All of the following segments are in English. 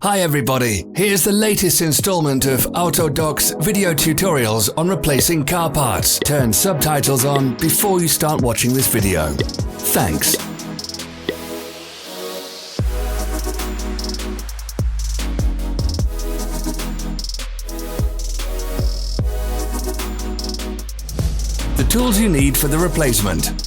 Hi everybody, here's the latest installment of Autodoc's video tutorials on replacing car parts. Turn subtitles on before you start watching this video. Thanks. The tools you need for the replacement.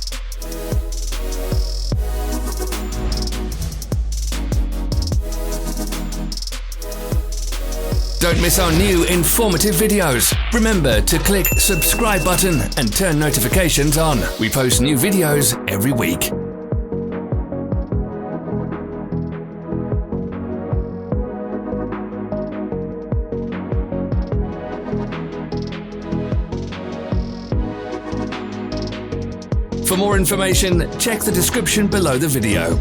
Don't miss our new informative videos. Remember to click subscribe button and turn notifications on. We post new videos every week. For more information, check the description below the video.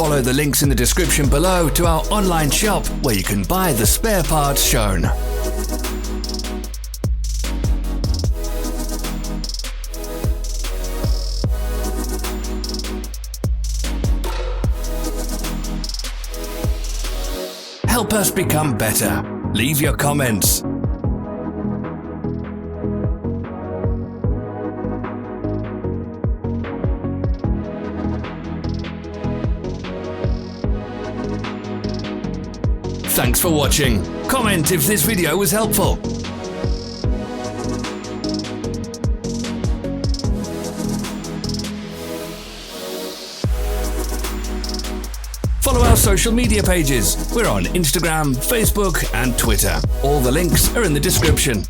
Follow the links in the description below to our online shop where you can buy the spare parts shown. Help us become better. Leave your comments. Thanks for watching. Comment if this video was helpful. Follow our social media pages. We're on Instagram, Facebook and Twitter. All the links are in the description.